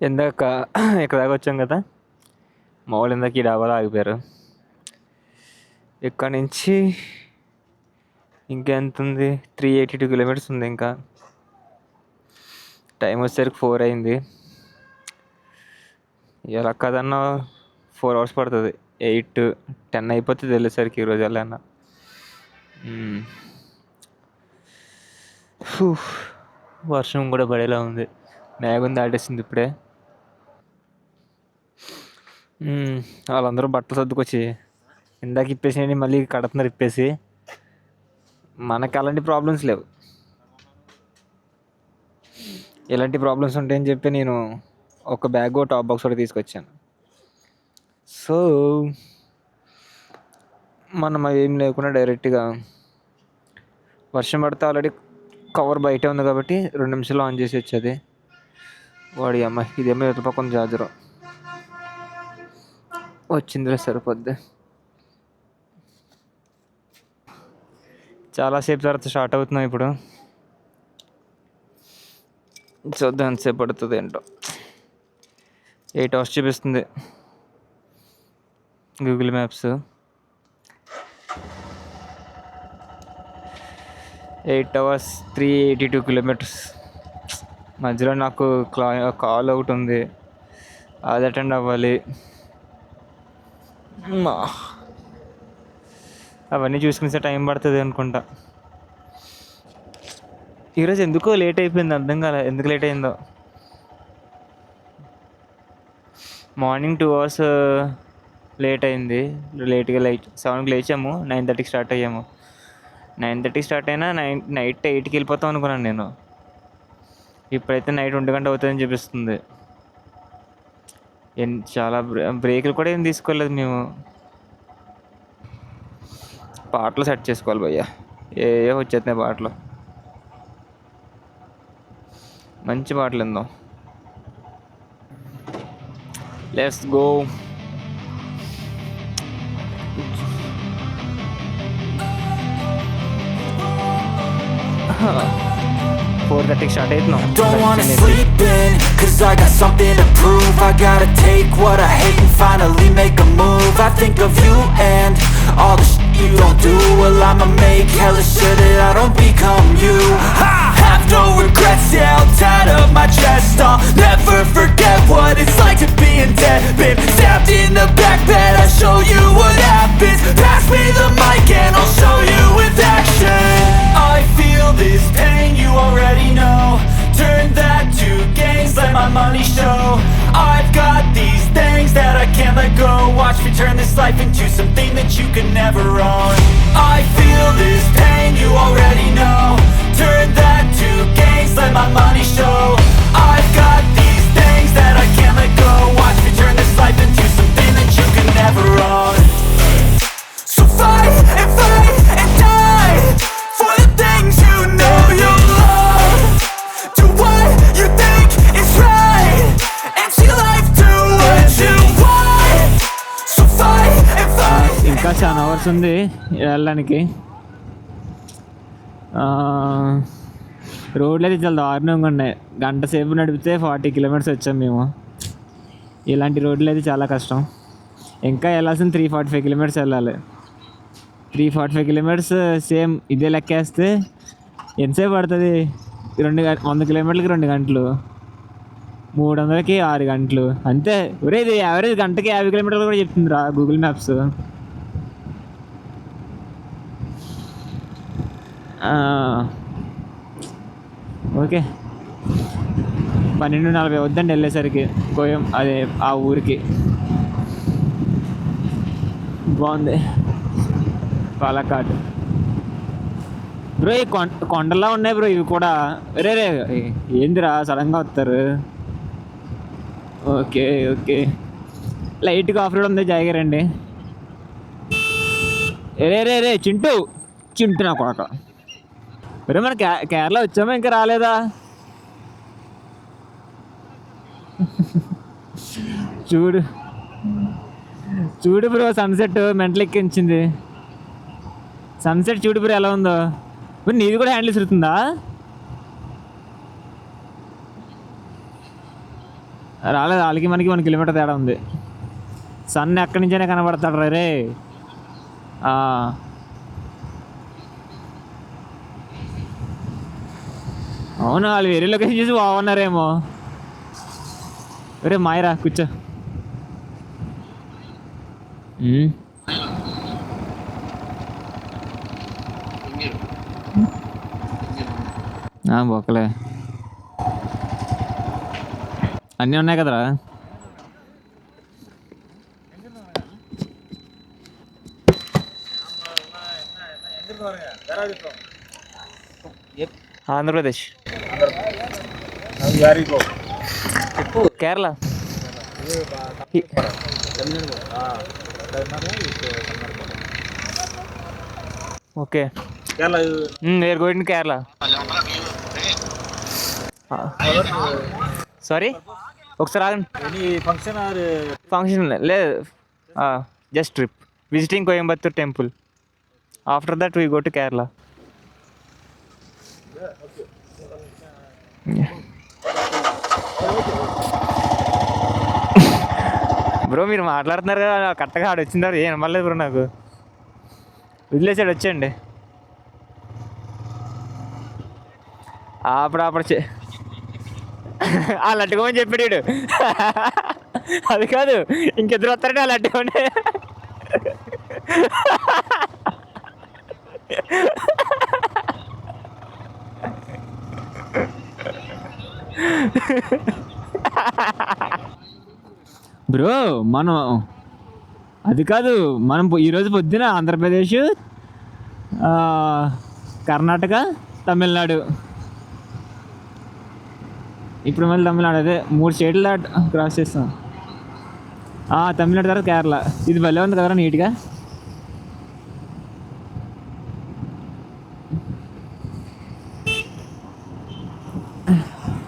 ఇందాక ఇక్కడ దాకా వచ్చాం కదా, మా వాళ్ళు ఇందాక ఈ డాబాలో ఆగిపోయారు. ఇక్కడ నుంచి ఇంకెంత ఉంది, 382 కిలోమీటర్స్ ఉంది. ఇంకా టైం వచ్చేసరికి 4 అయింది. ఎలా కదన్నా 4 అవర్స్ పడుతుంది. 8, 10 అయిపోతుంది వెళ్ళేసరికి ఈరోజు వెళ్ళాను. వర్షం కూడా పడేలా ఉంది, మేఘం దాటేసింది ఇప్పుడే. వాళ్ళందరూ బట్టలు సర్దుకొచ్చి ఇందాక ఇప్పేసి మళ్ళీ కడుతున్నారు ఇప్పేసి. మనకు అలాంటి ప్రాబ్లమ్స్ లేవు. ఇలాంటి ప్రాబ్లమ్స్ ఉంటాయని చెప్పి నేను ఒక బ్యాగ్ టాప్ బాక్స్ కూడా తీసుకొచ్చాను. సో మనం ఏం లేకుండా డైరెక్ట్గా వర్షం పడితే ఆల్రెడీ కవర్ బయటే ఉంది కాబట్టి 2 నిమిషాలు ఆన్ చేసి వచ్చేది. వాడి అమ్మ ఇదేమో ఎదురు పక్కన జాజరు వచ్చిందిలే, సరిపోద్ది. చాలాసేపు తర్వాత స్టార్ట్ అవుతున్నాం ఇప్పుడు. చూద్దాం ఎంతసేపు పడుతుంది ఏంటో. 8 అవర్స్ చూపిస్తుంది గూగుల్ మ్యాప్స్. 8 hours 382 kilometres. మధ్యలో నాకు కాల్ ఒకటి ఉంది, అది అటెండ్ అవ్వాలి. అవన్నీ చూసుకునే టైం పడుతుంది అనుకుంటా. ఈరోజు ఎందుకో లేట్ అయిపోయింది, అర్థం కాలే ఎందుకు లేట్ అయిందో. మార్నింగ్ 2 అవర్స్ లేట్ అయింది. లేట్గా 7కి లేచాము, 9:30కి స్టార్ట్ అయ్యాము. 9:30కి స్టార్ట్ అయినా నైట్ 8కి వెళ్ళిపోతాం అనుకున్నాను నేను. ఇప్పుడైతే నైట్ 1 గంట అవుతుందని చూపిస్తుంది. చాలా బ్రేకులు కూడా ఏం తీసుకోలేదు మేము. పాటలు సెట్ చేసుకోవాలి భయ్యా, ఏ వచ్చేస్తున్నాయి పాటలు, మంచి పాటలు విందాం. Let's go. 4:30కి స్టార్ట్ అవుతున్నాం. Don't wanna sleep in, cause I got something to prove. I gotta take what I hate and finally make a move. I think of you and all the shit you don't do. Well, I'ma make hella sure that I don't become you. I have no regrets, yeah, I'll tie up my chest. I'll never forget what it's like to be in debt. Been stabbed in the back bed, I'll show you what happens. Pass me the mic and I'll show you with action. I feel this pain, you already know. Turn that to gains, let my money show. I've got these things that I can't let go. Watch me turn this life into something that you can never own. I feel this pain, you already know. Turn that to gains, let my money show. I've got these things that I can't let go. Watch me turn this life into something that you can never own. So fight and die for the things you know you love. Do what you think is right and see life do what you want. So fight and fight. ఇంకా చాలా hours ఉంది వెళ్ళడానికి. రోడ్లు అయితే చాలా దారుణంగా ఉన్నాయి. గంట సేపు నడిపితే 40 కిలోమీటర్స్ వచ్చాం మేము. ఇలాంటి రోడ్లు అయితే చాలా కష్టం. ఇంకా వెళ్ళాల్సిన 345 కిలోమీటర్స్ వెళ్ళాలి. 345 కిలోమీటర్స్ సేమ్ ఇదే లెక్కేస్తే ఎంతసేపు పడుతుంది? 100 కిలోమీటర్లకి 2 గంటలు, 300కి 6 గంటలు అంతే. ఒరే ఇది యావరేజ్ గంటకి 50 కిలోమీటర్లు కూడా చెప్తుందిరా గూగుల్ మ్యాప్స్. ఓకే 12:40 వద్దండి వెళ్ళేసరికి అదే ఆ ఊరికి. బాగుంది పాలకాడ్ బ్రో. ఈ కొండలా ఉన్నాయి బ్రో ఇవి కూడా. రే ఏందిరా సడన్గా వస్తారు? ఓకే లైట్గా ఆఫ్ రోడ్ ఉంది, జాగారండి. రే చింటూ నా కొడక. మరి మన కేరళ వచ్చామా ఇంకా రాలేదా? చూడు బ్రో సన్సెట్ మెంటల్ ఎక్కించింది. సన్సెట్ చూడు బ్రో ఎలా ఉందో. నీది కూడా హ్యాండిల్ తిరుగుతుందా? రాలేదు, వాళ్ళకి మనకి 1 కిలోమీటర్ తేడా ఉంది. సన్ ఎక్కడి నుంచైనా కనబడతాడు రే. అవును, వాళ్ళు వేరే లొకేషన్ చూసి బాగున్నారేమో. వేరే మాయరా కూర్చో. బొక్కలే అన్నీ ఉన్నాయి కదరా. Andhra Pradesh, Kerala. Okay, where going Kerala. Sorry, ఒకసారి ఆగండి. ఫంక్షన్ లేదు, just trip visiting Coimbatore temple. After that we go to Kerala. Bro మీరు మాట్లాడుతున్నారు కదా, కరెక్ట్గా ఆడ వచ్చిన తర్వాత ఏం అనలేదు బ్రో. నాకు వదిలేసాడు, వచ్చేయండి. అప్పుడు వాళ్ళు అట్టుకోమని చెప్పాడు. అది కాదు, ఇంకెద్దరు వస్తారంటే వాళ్ళు అట్టుకోండి. బ్రో మనం అది కాదు, మనం ఈరోజు పొద్దున ఆంధ్రప్రదేశ్, కర్ణాటక, తమిళనాడు, ఇప్పుడు మళ్ళీ తమిళనాడు, అదే 3 స్టేట్లు క్రాస్ చేస్తాం. తమిళనాడు తర్వాత కేరళ. ఇది భలే ఉంది కదరా నీట్గా.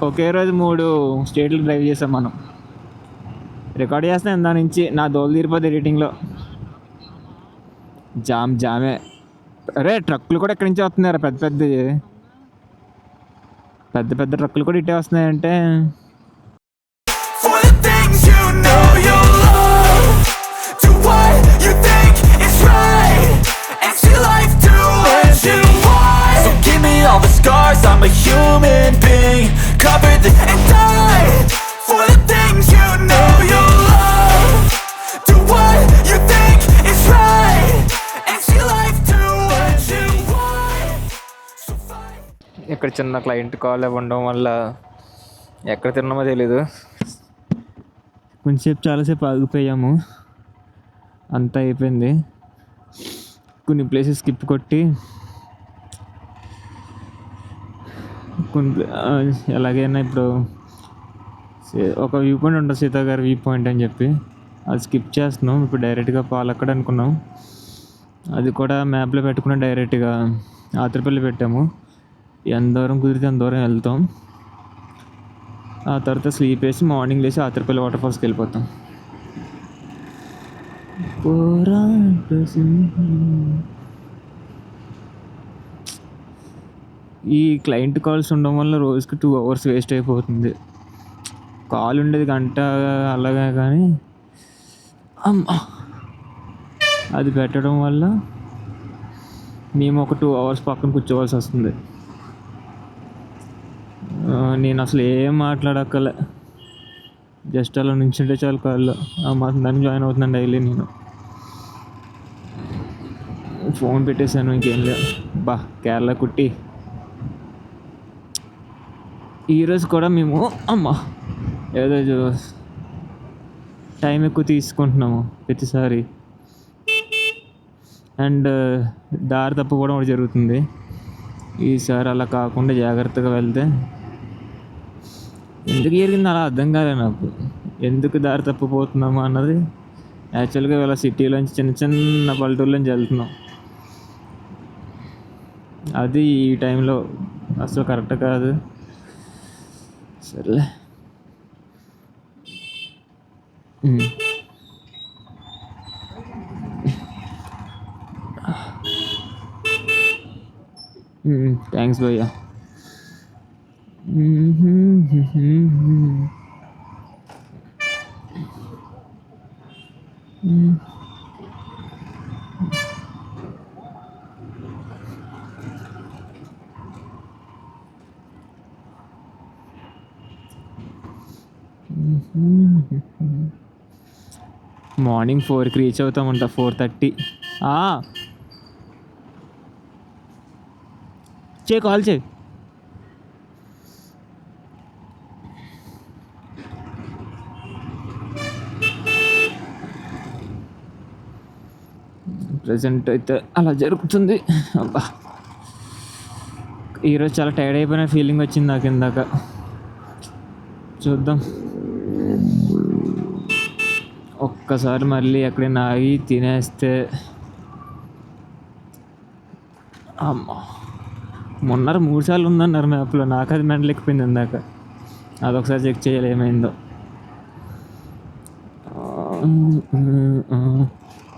ఒకే రోజు 3 స్టేట్లు డ్రైవ్ చేసాం మనం. రికార్డ్ చేస్తాం ఇందా నుంచి, నా దోలు తీరిపోద్ది ఎడిటింగ్లో. జామే. అరే ట్రక్కులు కూడా ఎక్కడి నుంచి వస్తున్నారా, పెద్ద ట్రక్కులు కూడా ఇట్టే వస్తున్నాయంటే. All the scars, I'm a human being. Cover the and die for the things you know you love. Do what you think is right and see life do what you want. So fight. ఇక్కడ చిన్న client call ఇవ్వడం వల్ల ఎక్కడ తిన్నామో తెలీదు. కొంచెంసేపు చాలాసేపు ఆగిపోయాము, అంతా అయిపోయింది. కొన్ని ప్లేసెస్ స్కిప్ కొట్టి ఎలాగైనా ఇప్పుడు ఒక వ్యూ పాయింట్ ఉంటుంది, సీతాగారి వ్యూ పాయింట్ అని చెప్పి, అది స్కిప్ చేస్తున్నాం. ఇప్పుడు డైరెక్ట్గా పాలక్కడ అనుకున్నాం, అది కూడా మ్యాప్లో పెట్టుకుని డైరెక్ట్గా ఆత్రపల్లి పెట్టాము. ఎంత దూరం కుదిరితే అంత దూరం వెళ్తాం. ఆ తర్వాత స్లీప్ వేసి మార్నింగ్ లేచి ఆత్రపల్లి వాటర్ ఫాల్స్కి వెళ్ళిపోతాం. ఈ క్లయింట్ కాల్స్ ఉండడం వల్ల రోజుకి 2 hours వేస్ట్ అయిపోతుంది. కాల్ ఉండేది గంట అలాగే, కానీ అది పెట్టడం వల్ల మేము ఒక 2 hours పక్కన కూర్చోవాల్సి వస్తుంది. నేను అసలు ఏం మాట్లాడక్కలే, జస్ట్ అలా నుంచుంటే చాలు కాల్లో. మాత్రం దానికి జాయిన్ అవుతున్నాను డైలీ. నేను ఫోన్ పెట్టేశాను, ఇంకేం లేదు. కేరళ కుట్టి. ఈరోజు కూడా మేము ఏదో టైం ఎక్కువ తీసుకుంటున్నాము ప్రతిసారి, అండ్ దారి తప్పుకోవడం కూడా జరుగుతుంది. ఈసారి అలా కాకుండా జాగ్రత్తగా వెళ్తే, ఎందుకు జరిగింది అలా అర్థం కాలే నాకు. ఎందుకు దారి తప్పిపోతున్నాము అన్నది. యాక్చువల్గా ఇలా సిటీలోంచి చిన్న పల్లెటూరులోంచి వెళ్తున్నాం, అది ఈ టైంలో అసలు కరెక్ట్ కాదు. సర్లే. థ్యాంక్స్ భయ్యా. మార్నింగ్ 4కి రీచ్ అవుతామంట. 4:30. కాల్ చేయి. ప్రజెంట్ అయితే అలా జరుగుతుంది. అబ్బా, ఈరోజు చాలా టైర్డ్ అయిపోయిన ఫీలింగ్ వచ్చింది నాకు ఇందాక. చూద్దాం, ఒక్కసారి మళ్ళీ ఎక్కడైనా ఆగి తినేస్తే. అమ్మా, మొన్న 3 సార్లు ఉందన్నారు మ్యాప్లో. నాకు అది మెండలేకపోయింది ఇందాక. అదొకసారి చెక్ చేయాలి ఏమైందో.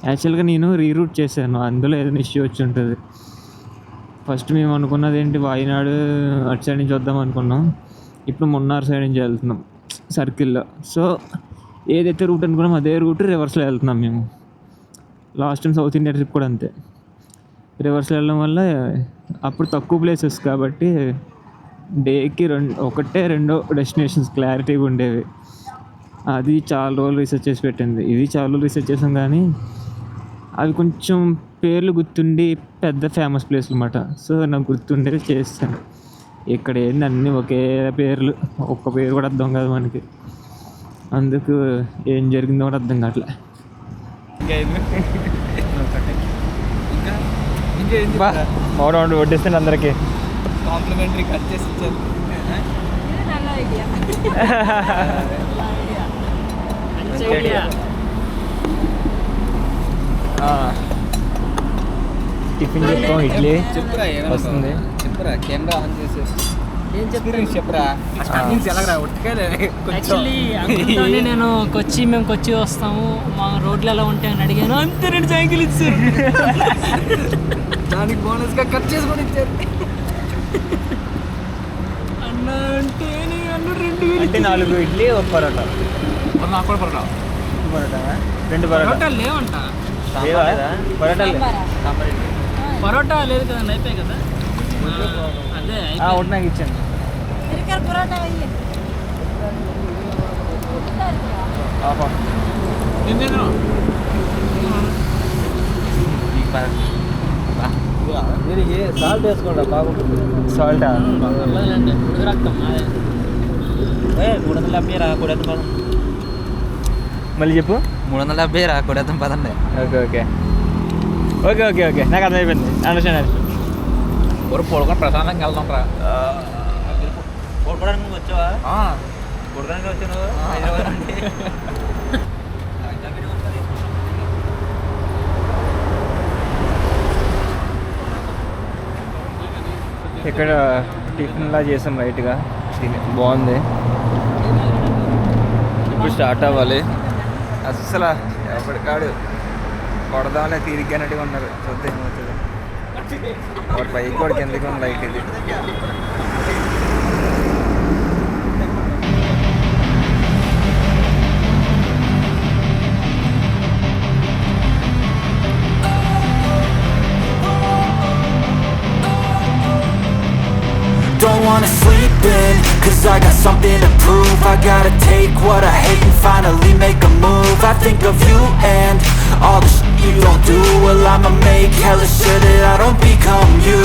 యాక్చువల్గా నేను రీరూట్ చేశాను, అందులో ఏదైనా ఇష్యూ వచ్చి ఉంటుంది. ఫస్ట్ మేము అనుకున్నది ఏంటి, వాయినాడు అటు సైడ్ నుంచి వద్దాం అనుకున్నాం. ఇప్పుడు మున్నార్ సైడ్ నుంచి వెళ్తున్నాం సర్కిల్లో. సో ఏదైతే రూట్ అనుకున్నాం అదే రూట్ రివర్స్లో వెళ్తున్నాం మేము. Last time south India trip కూడా అంతే, రివర్స్లో వెళ్ళడం వల్ల అప్పుడు తక్కువ ప్లేసెస్ కాబట్టి డేకి 1-2 డెస్టినేషన్స్ క్లారిటీగా ఉండేవి. అది చాలా రోజులు రీసెర్చ్ చేసి పెట్టింది. ఇది చాలా రోజులు రీసెర్చ్ చేసాం కానీ అవి కొంచెం పేర్లు గుర్తుండి పెద్ద ఫేమస్ ప్లేస్ అనమాట. సో నాకు గుర్తుండేది చేస్తాను. ఇక్కడ ఏంది అన్నీ ఒకే పేర్లు, ఒక్క పేరు కూడా అర్థం కాదు మనకి. అందుకు ఏం జరిగిందో కూడా అర్థం కావట్లే. మౌరౌండ్ వడ్డిస్తుంది అందరికి. కాంప్లిమెంటరీ కట్ చేసి ఇచ్చారు. టిఫిన్ చెప్పాం, ఇడ్లీ చెప్పురా వస్తుంది. చెప్పురా, కెమెరా ఆన్ చేసేసి ఏం చెప్పురా. యాక్చువల్లీ నేను మేము కొచ్చి వస్తాము, మా రోడ్లు ఎలా ఉంటాయని అడిగాను. అంతే 2 సైకిల్ ఇచ్చారు. దానికి బోనస్గా కట్ చేసి కూడా ఇచ్చారు. అన్న అంటే 2 4 ఇడ్లీ, 1 పరోటా. నాకు కూడా పరోటా. 2 పరోటా పరోటాలు లేవంట. పరోటా లేదు కదండి, అయిపోయాయి కదా. అదే ఒకటి నాకు ఇచ్చాను. సాల్ట్ వేసుకోండి, బాగుంటుంది. సాల్టా? రక్తం మళ్ళీ చెప్పు. 370 రా, కొడతాం పదండి. Okay okay okay okay okay నాకు అర్థమైపోయింది. అండర్స్టాండ్. పొడుకొని ప్రశాంతంగా వెళ్దాం రా. కొడుకోవడానికి వచ్చావా? కొడుకోవడానికి వచ్చాను హైదరాబాద్ నుండి. ఇక్కడ టిఫిన్లా చేసాం లైట్గా, బాగుంది. ఇప్పుడు స్టార్ట్ అవ్వాలి. అస్సలు ఎప్పటికాడు కొడదాంలే తీరిగ్గానట్టుగా ఉన్నారు. చూద్దాం ఏమవుతుంది. వాడు పైకి కూడా కిందకి ఉంది లైట్ ఇది. Don't wanna sleep in, cause I got something to prove. I gotta take what I hate and finally make a move. I think of you and all the shit you don't do. Well, I'ma make hella sure that I don't become you.